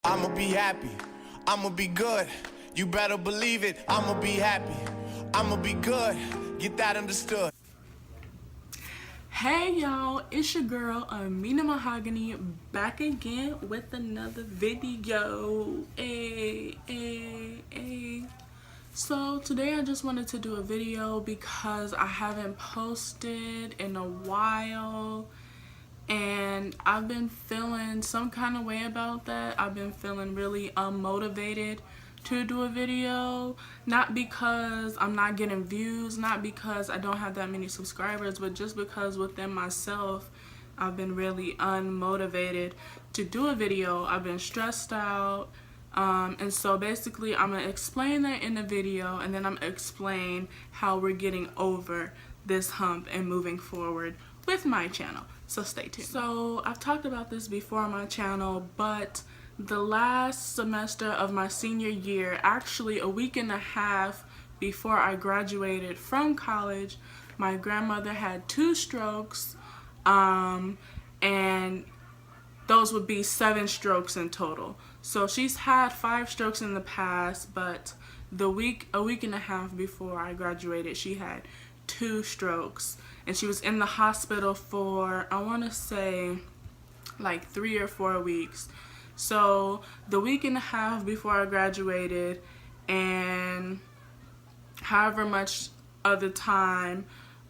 I'ma be happy, I'ma be good, you better believe it. I'ma be happy, I'ma be good, get that understood. Hey y'all, it's your girl Amina Mahogany back again with another video. So today I just wanted to do a video because I haven't posted in a while and I've been feeling some kind of way about that. I've been feeling really unmotivated to do a video, not because I'm not getting views, not because I don't have that many subscribers, but just because within myself I've been really unmotivated to do a video. I've been stressed out, and so basically I'm gonna explain that in the video, and then I'm gonna explain how we're getting over this hump and moving forward with my channel. So stay tuned. So I've talked about this before on my channel, but the last semester of my senior year, actually a week and a half before I graduated from college, my grandmother had 2 strokes, and those would be 7 strokes in total. So she's had 5 strokes in the past, but a week and a half before I graduated, she had 2 strokes, and she was in the hospital for, I want to say, like 3 or 4 weeks. So the week and a half before I graduated, and however much of the time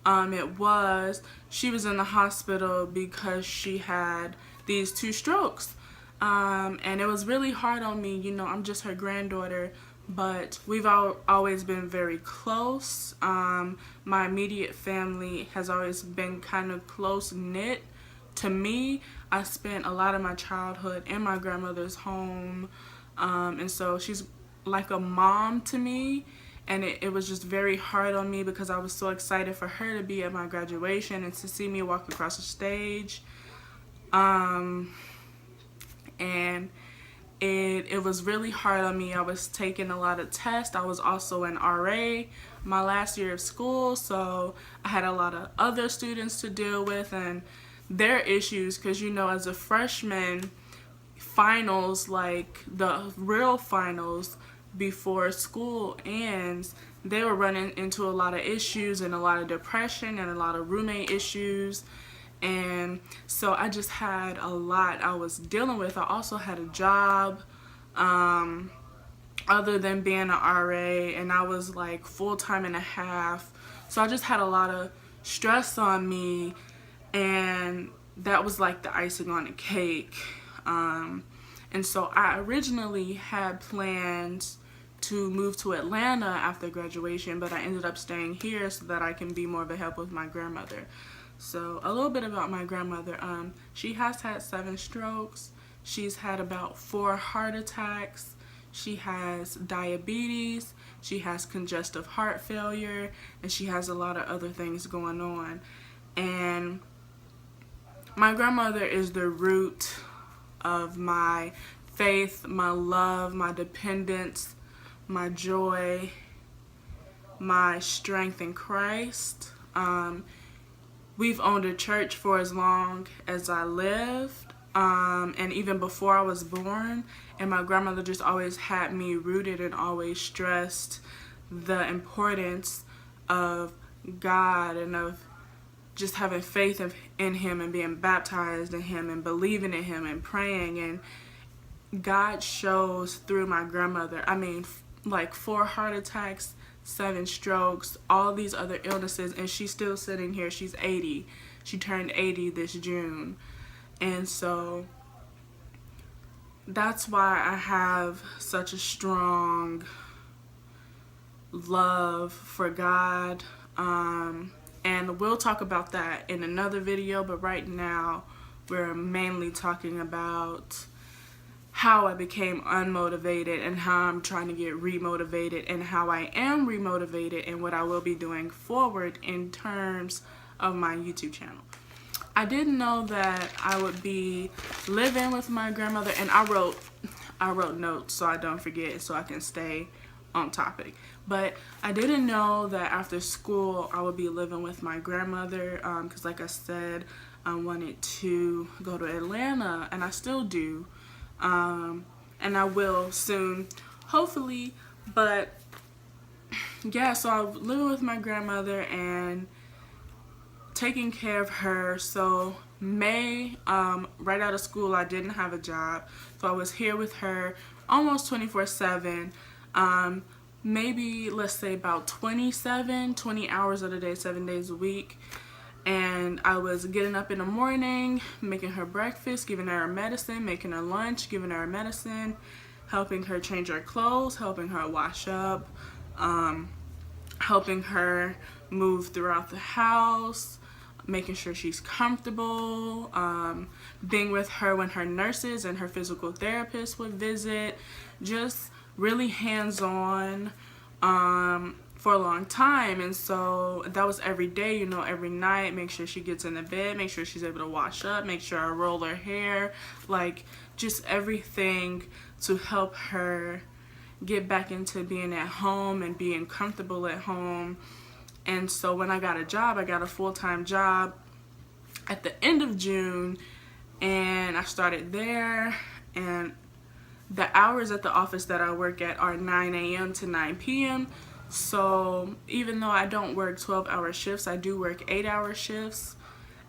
it was, she was in the hospital because she had these 2 strokes. And it was really hard on me. You know, I'm just her granddaughter, but we've always been very close. My immediate family has always been kind of close-knit. To me, I spent a lot of my childhood in my grandmother's home, and so she's like a mom to me, and it was just very hard on me because I was so excited for her to be at my graduation and to see me walk across the stage. And it was really hard on me. I was taking a lot of tests. I was also an RA my last year of school, so I had a lot of other students to deal with and their issues, because you know, as a freshman, finals, like the real finals before school ends, they were running into a lot of issues and a lot of depression and a lot of roommate issues. And so I just had a lot I was dealing with. I also had a job other than being an RA, and I was like full-time and a half. So I just had a lot of stress on me, and that was like the icing on the cake. And so I originally had plans to move to Atlanta after graduation, but I ended up staying here so that I can be more of a help with my grandmother. So a little bit about my grandmother. She has had 7 strokes. She's had about 4 heart attacks. She has diabetes. She has congestive heart failure, and she has a lot of other things going on. And my grandmother is the root of my faith, my love, my dependence, my joy, my strength in Christ. We've owned a church for as long as I lived, and even before I was born, and my grandmother just always had me rooted and always stressed the importance of God and of just having faith in Him and being baptized in Him and believing in Him and praying. And God shows through my grandmother. I mean, like 4 heart attacks, 7 strokes, all these other illnesses, and she's still sitting here. She's 80. She turned 80 this June. And so that's why I have such a strong love for God. And we'll talk about that in another video, but right now we're mainly talking about how I became unmotivated and how I'm trying to get remotivated and how I am remotivated and what I will be doing forward in terms of my YouTube channel. I didn't know that I would be living with my grandmother, and I wrote notes so I don't forget, so I can stay on topic. But I didn't know that after school I would be living with my grandmother, because like I said, I wanted to go to Atlanta, and I still do. and I will soon, hopefully. But yeah, so I was living with my grandmother and taking care of her. So May, right out of school, I didn't have a job, so I was here with her almost 24/7. Maybe let's say about 20 hours of the day, 7 days a week. And I was getting up in the morning, making her breakfast, giving her medicine, making her lunch, giving her medicine, helping her change her clothes, helping her wash up, helping her move throughout the house, making sure she's comfortable, being with her when her nurses and her physical therapist would visit, just really hands-on for a long time. And so that was every day, you know, every night. Make sure she gets in the bed, make sure she's able to wash up, make sure I roll her hair, like just everything to help her get back into being at home and being comfortable at home. And so when I got a job, I got a full-time job at the end of June, and I started there. And the hours at the office that I work at are 9 a.m. to 9 p.m. So even though I don't work 12-hour shifts, I do work 8-hour shifts.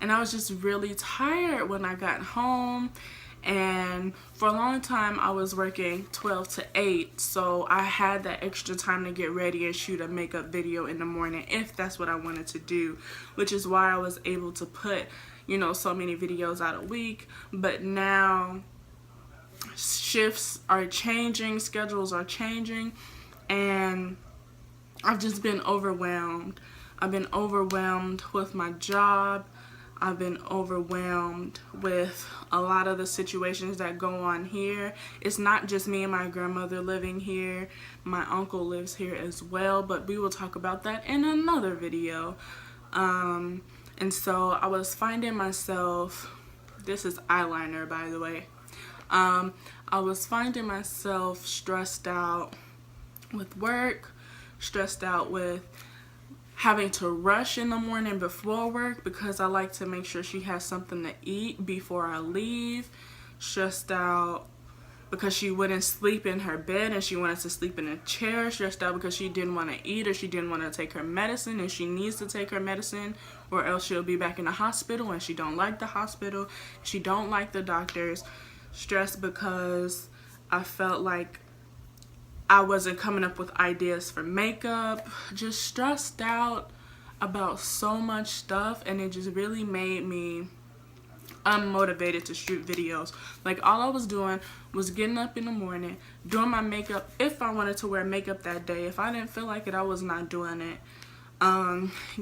And I was just really tired when I got home. And for a long time, I was working 12 to 8. So I had that extra time to get ready and shoot a makeup video in the morning if that's what I wanted to do. Which is why I was able to put, you know, so many videos out a week. But now shifts are changing, schedules are changing, and I've just been overwhelmed. I've been overwhelmed with my job. I've been overwhelmed with a lot of the situations that go on here. It's not just me and my grandmother living here. My uncle lives here as well, but we will talk about that in another video. And so I was finding myself, this is eyeliner by the way, I was finding myself stressed out with work, stressed out with having to rush in the morning before work because I like to make sure she has something to eat before I leave, stressed out because she wouldn't sleep in her bed and she wanted to sleep in a chair, stressed out because she didn't want to eat or she didn't want to take her medicine, and she needs to take her medicine or else she'll be back in the hospital, and she don't like the hospital, she don't like the doctors. Stressed because I felt like I wasn't coming up with ideas for makeup, just stressed out about so much stuff, and it just really made me unmotivated to shoot videos. Like all I was doing was getting up in the morning, doing my makeup if I wanted to wear makeup that day. If I didn't feel like it, I was not doing it.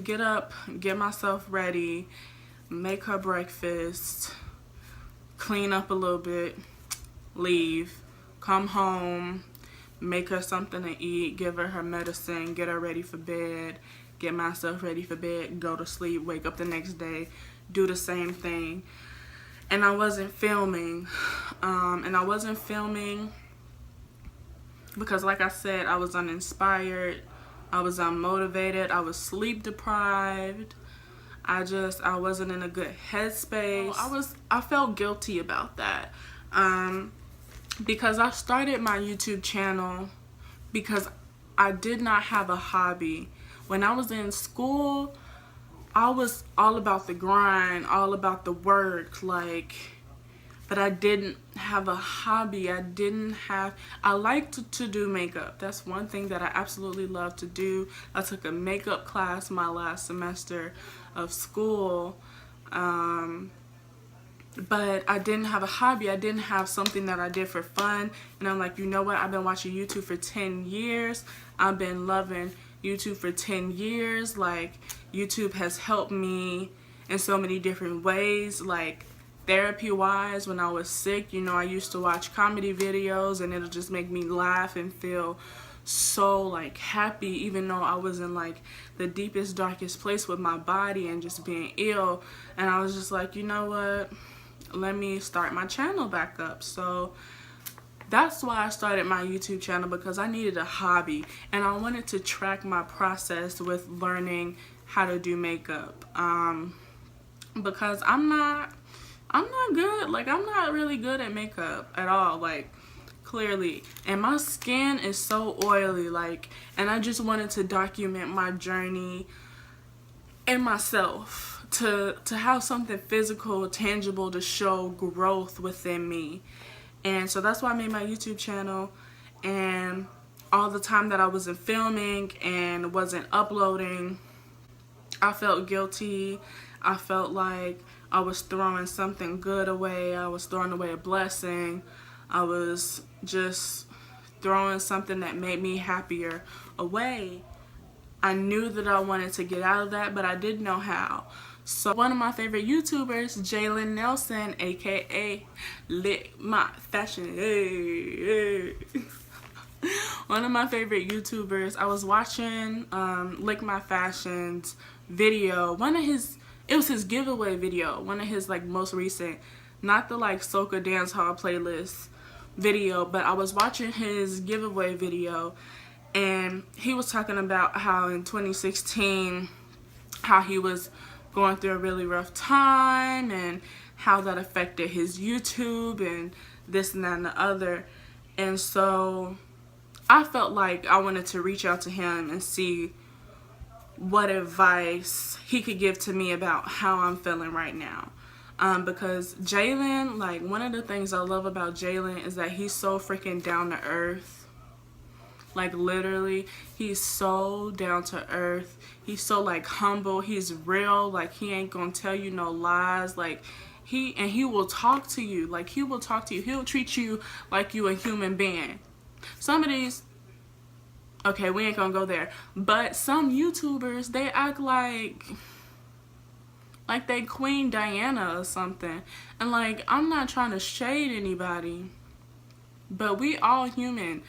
Get up, get myself ready, make her breakfast, clean up a little bit, leave, come home, make her something to eat, give her her medicine, get her ready for bed, get myself ready for bed, go to sleep, wake up the next day, do the same thing. And I wasn't filming. And I wasn't filming because, like I said, I was uninspired, I was unmotivated, I was sleep deprived. I wasn't in a good headspace. I felt guilty about that. Because I started my YouTube channel because I did not have a hobby. When I was in school, I was all about the grind, all about the work, like, but I didn't have a hobby. I liked to do makeup. That's one thing that I absolutely love to do. I took a makeup class my last semester of school. But I didn't have a hobby. I didn't have something that I did for fun. And I'm like, you know what? I've been watching YouTube for 10 years. I've been loving YouTube for 10 years. Like, YouTube has helped me in so many different ways. Like, therapy-wise, when I was sick, you know, I used to watch comedy videos and it'll just make me laugh and feel so, like, happy, even though I was in, like, the deepest, darkest place with my body and just being ill. And I was just like, you know what? Let me start my channel back up. So that's why I started my YouTube channel, because I needed a hobby and I wanted to track my process with learning how to do makeup, because I'm not good. Like, I'm not really good at makeup at all. Like, clearly, and my skin is so oily, like, and I just wanted to document my journey and myself, to have something physical, tangible, to show growth within me. And so that's why I made my YouTube channel. And all the time that I wasn't filming and wasn't uploading, I felt guilty. I felt like I was throwing something good away. I was throwing away a blessing. I was just throwing something that made me happier away. I knew that I wanted to get out of that, but I didn't know how. So one of my favorite YouTubers, Jalen Nelson, aka Lick My Fashion, one of my favorite YouTubers, I was watching Lick My Fashion's video. It was his giveaway video, one of his like most recent, not the like soca dance hall playlist video, but I was watching his giveaway video, and he was talking about how in 2016, how he was going through a really rough time and how that affected his YouTube and this and that and the other. And so I felt like I wanted to reach out to him and see what advice he could give to me about how I'm feeling right now. Because Jalen, like, one of the things I love about Jalen is that he's so freaking down to earth. Like, literally, he's so down to earth. He's so, like, humble. He's real. Like, he ain't gonna tell you no lies. Like, he will talk to you. Like, he will talk to you. He'll treat you like you a human being. Some of these, okay, we ain't gonna go there. But some YouTubers, they act like they Queen Diana or something. And, like, I'm not trying to shade anybody, but we all human.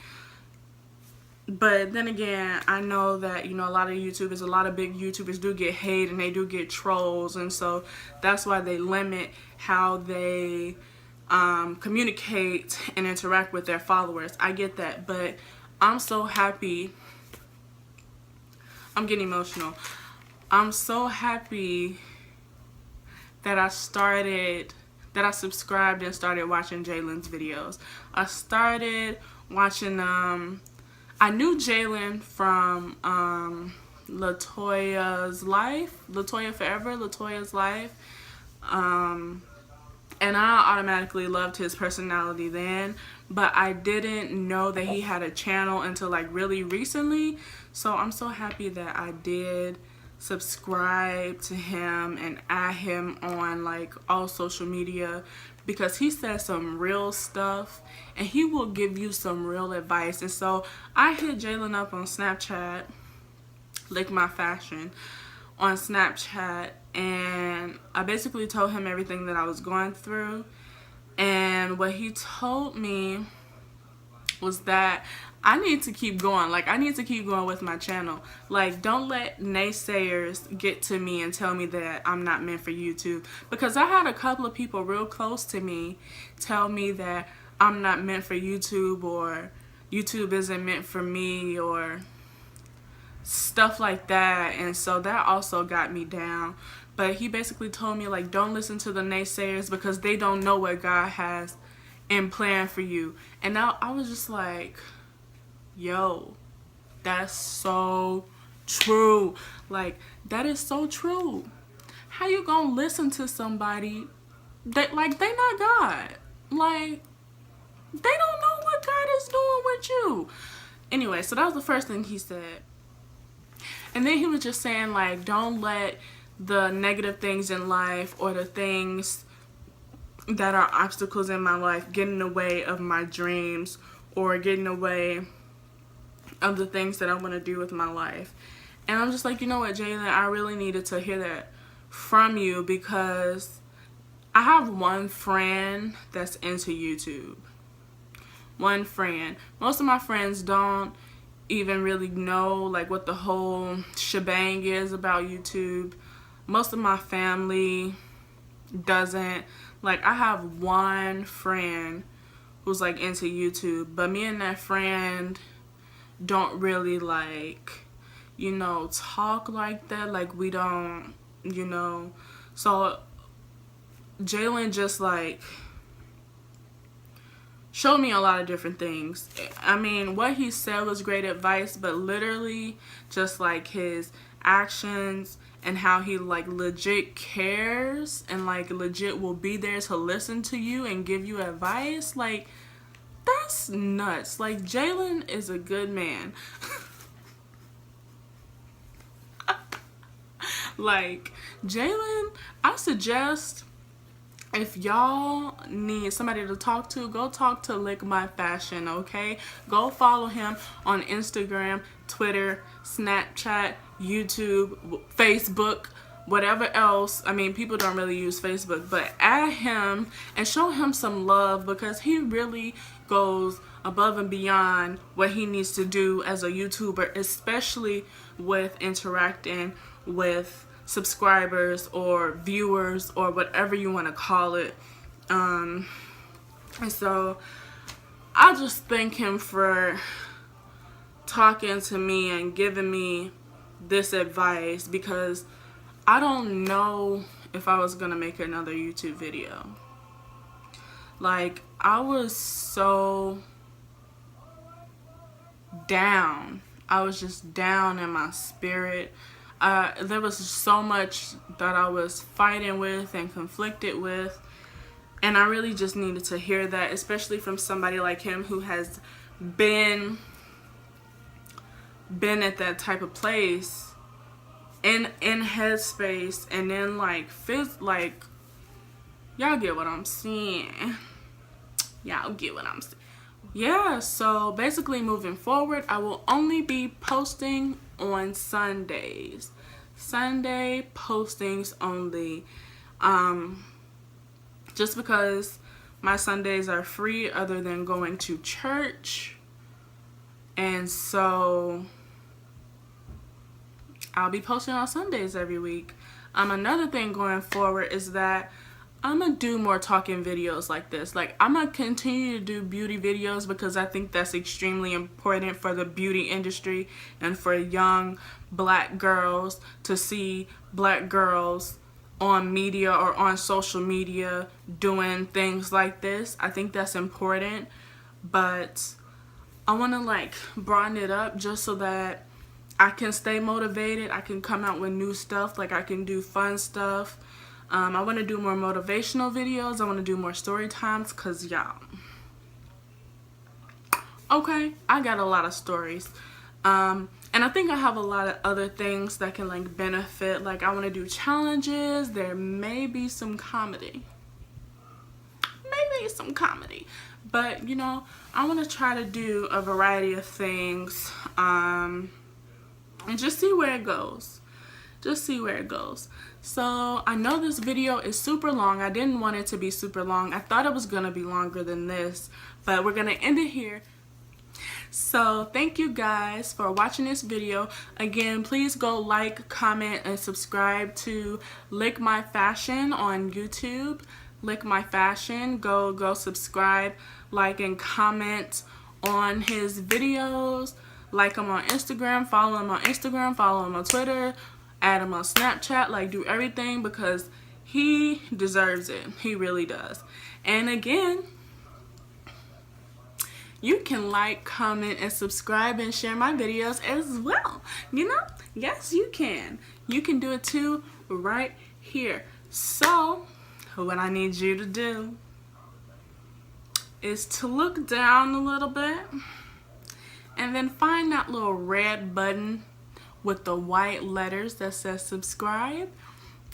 But then again, I know that, you know, a lot of YouTubers, a lot of big YouTubers do get hate and they do get trolls. And so that's why they limit how they communicate and interact with their followers. I get that. But I'm so happy. I'm getting emotional. I'm so happy that I subscribed and started watching Jalen's videos. I started watching, I knew Jalen from Latoya's Life, Latoya Forever, Latoya's Life, and I automatically loved his personality then, but I didn't know that he had a channel until like really recently. So I'm so happy that I did subscribe to him and add him on like all social media, because he says some real stuff and he will give you some real advice. And so I hit Jalen up on Snapchat, Lick My Fashion on Snapchat, and I basically told him everything that I was going through. And what he told me was that I need to keep going. Like, I need to keep going with my channel. Like, don't let naysayers get to me and tell me that I'm not meant for YouTube. Because I had a couple of people real close to me tell me that I'm not meant for YouTube, or YouTube isn't meant for me, or stuff like that. And so that also got me down. But he basically told me, like, don't listen to the naysayers because they don't know what God has in plan for you. And now I was just like, yo, that's so true. Like, that is so true. How you gonna listen to somebody that, like, they not God? Like, they don't know what God is doing with you. Anyway, so that was the first thing he said. And then he was just saying, like, don't let the negative things in life or the things that are obstacles in my life get in the way of my dreams or get in the way of the things that I want to do with my life. And I'm just like, you know what, Jalen, I really needed to hear that from you, because I have one friend that's into YouTube. One friend. Most of my friends don't even really know like what the whole shebang is about YouTube. Most of my family doesn't. Like, I have one friend who's like into YouTube, but me and that friend don't really, like, you know, talk like that. Like, we don't, you know. So Jalen just like showed me a lot of different things. I mean, what he said was great advice, but literally just like his actions and how he like legit cares and like legit will be there to listen to you and give you advice, like that's nuts. Like Jalen is a good man. Like Jalen, I suggest if y'all need somebody to talk to, go talk to Lick My Fashion, okay? Go follow him on Instagram, Twitter, Snapchat, YouTube, Facebook, whatever else. I mean, people don't really use Facebook, but add him and show him some love because he really goes above and beyond what he needs to do as a YouTuber, especially with interacting with subscribers or viewers or whatever you want to call it. And so I just thank him for talking to me and giving me this advice, because I don't know if I was gonna make another YouTube video. Like, I was so down. I was just down in my spirit. There was so much that I was fighting with and conflicted with, and I really just needed to hear that, especially from somebody like him who has been at that type of place in headspace, and then like y'all get what I'm saying. Y'all get what I'm saying. Yeah, so basically moving forward, I will only be posting on Sundays. Sunday postings only. Just because my Sundays are free other than going to church. And so I'll be posting on Sundays every week. Another thing going forward is that I'm gonna do more talking videos like this. Like, I'm gonna continue to do beauty videos because I think that's extremely important for the beauty industry and for young black girls to see black girls on media or on social media doing things like this. I think that's important, but I want to like broaden it up just so that I can stay motivated. I can come out with new stuff. Like, I can do fun stuff. I want to do more motivational videos. I want to do more story times because y'all, okay, I got a lot of stories. And I think I have a lot of other things that can like benefit. Like, I want to do challenges. There may be some comedy. Maybe some comedy. But, you know, I want to try to do a variety of things. And just see where it goes. Just see where it goes. So I know this video is super long. I didn't want it to be super long. I thought it was gonna be longer than this, but we're gonna end it here. So thank you guys for watching this video. Again, please go like, comment, and subscribe to Lick My Fashion on YouTube. Lick My Fashion. Go subscribe, like, and comment on his videos. Like him on Instagram, follow him on Instagram, follow him on Twitter, add him on Snapchat. Like, do everything because he deserves it. He really does. And again, you can like, comment, and subscribe and share my videos as well. You know? Yes, you can. You can do it too right here. So, what I need you to do is to look down a little bit and then find that little red button with the white letters that says subscribe,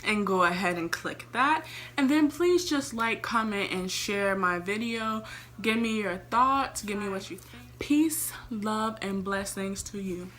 and go ahead and click that. And then please just like, comment, and share my video. Give me your thoughts. Give me what you think. Peace, love, and blessings to you.